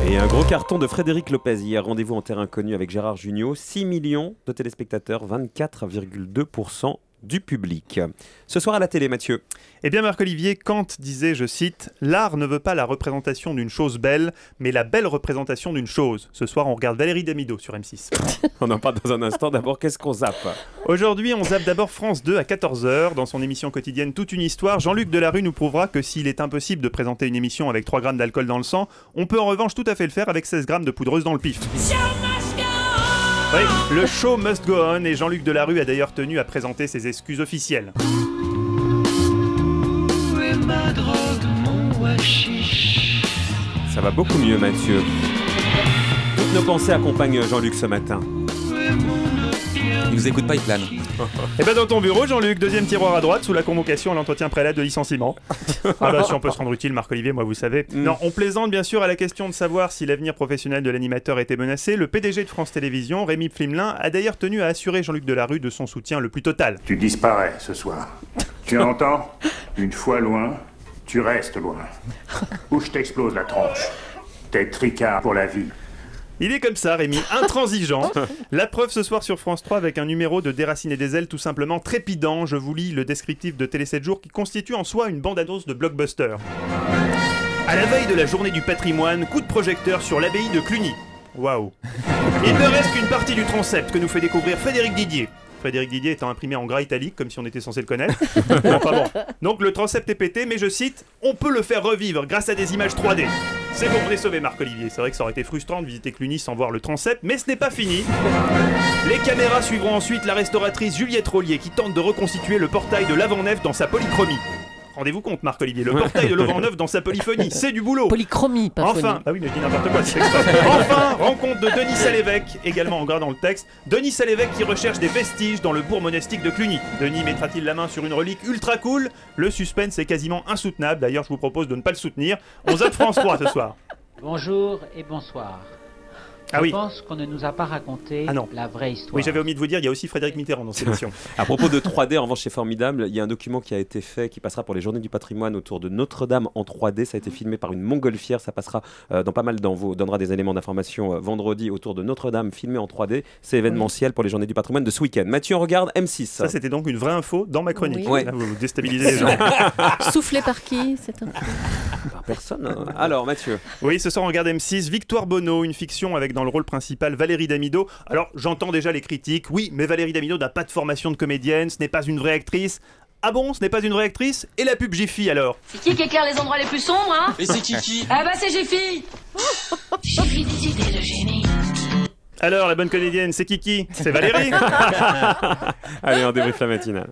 Et un gros carton de Frédéric Lopez hier, rendez-vous en terre inconnue avec Gérard Jugnot, 6 millions de téléspectateurs, 24,2% du public. Ce soir à la télé, Mathieu. Eh bien Marc-Olivier, Kant disait, je cite, « L'art ne veut pas la représentation d'une chose belle, mais la belle représentation d'une chose ». Ce soir, on regarde Valérie Damido sur M6. On en parle dans un instant. D'abord, qu'est-ce qu'on zappe? Aujourd'hui, on zappe d'abord France 2 à 14h. Dans son émission quotidienne Toute une histoire, Jean-Luc Delarue nous prouvera que s'il est impossible de présenter une émission avec 3 grammes d'alcool dans le sang, on peut en revanche tout à fait le faire avec 16 grammes de poudreuse dans le pif. Oui, le show must go on et Jean-Luc Delarue a d'ailleurs tenu à présenter ses excuses officielles. Ça va beaucoup mieux, Mathieu. Toutes nos pensées accompagnent Jean-Luc ce matin. Il vous écoute pas, il plane. Et ben dans ton bureau, Jean-Luc, deuxième tiroir à droite, sous la convocation à l'entretien préalable de licenciement. Ah bah si on peut se rendre utile, Marc-Olivier, moi vous savez. Non, on plaisante bien sûr à la question de savoir si l'avenir professionnel de l'animateur était menacé. Le PDG de France Télévisions, Rémi Flimelin, a d'ailleurs tenu à assurer Jean-Luc Delarue de son soutien le plus total. Tu disparais ce soir. Tu entends? Une fois loin, tu restes loin. Ou je t'explose la tronche. T'es tricard pour la vie. Il est comme ça, Rémi, intransigeant. La preuve ce soir sur France 3 avec un numéro de Déraciner des ailes tout simplement trépidant. Je vous lis le descriptif de Télé 7 jours qui constitue en soi une bande-annonce de blockbuster. À la veille de la journée du patrimoine, coup de projecteur sur l'abbaye de Cluny. Waouh. Il ne reste qu'une partie du transept que nous fait découvrir Frédéric Didier. Frédéric Didier étant imprimé en gras italique, comme si on était censé le connaître. Enfin bon. Donc le transept est pété, mais je cite, on peut le faire revivre grâce à des images 3D. C'est bon, on est sauvé, Marc-Olivier. C'est vrai que ça aurait été frustrant de visiter Cluny sans voir le transept, mais ce n'est pas fini. Les caméras suivront ensuite la restauratrice Juliette Rollier qui tente de reconstituer le portail de l'Avant-Nef dans sa polychromie. Rendez-vous compte, Marc-Olivier, le portail de l'Avant-Neuf dans sa polyphonie, c'est du boulot. Polychromie, pas enfin, phonie. ah oui, mais je dis n'importe quoi, c'est exprès. Enfin, rencontre de Denis Salévèque, également en gras dans le texte. Denis Salévèque qui recherche des vestiges dans le bourg monastique de Cluny. Denis mettra-t-il la main sur une relique ultra cool? Le suspense est quasiment insoutenable, d'ailleurs je vous propose de ne pas le soutenir. On zappe France 3 ce soir. Bonjour et bonsoir. Je pense qu'on ne nous a pas raconté la vraie histoire. Oui, j'avais omis de vous dire, il y a aussi Frédéric Mitterrand dans cette émission. À propos de 3D, en revanche, c'est formidable. Il y a un document qui a été fait, qui passera pour les Journées du Patrimoine autour de Notre-Dame en 3D. Ça a été filmé par une montgolfière. Ça passera dans pas mal donnera des éléments d'information vendredi autour de Notre-Dame filmé en 3D. C'est événementiel pour les Journées du Patrimoine de ce week-end. Mathieu, on regarde M6. Ça, c'était donc une vraie info dans ma chronique. Oui. Ouais. Là, vous déstabilisez les gens. Soufflé par qui cette info? Par personne. Hein. Alors, Mathieu. Oui, ce soir on regarde M6, Victoire Bonneau, une fiction avec dans le rôle principal Valérie Damido. Alors j'entends déjà les critiques, oui, mais Valérie Damido n'a pas de formation de comédienne, ce n'est pas une vraie actrice. Ah bon, ce n'est pas une vraie actrice? Et la pub Jiffy alors? C'est qui éclaire les endroits les plus sombres, hein? Mais c'est qui? Ah bah c'est Jiffy. Jiffy des idées de génie. Alors la bonne comédienne, c'est Kiki? C'est Valérie. Allez, on débrief la matinale.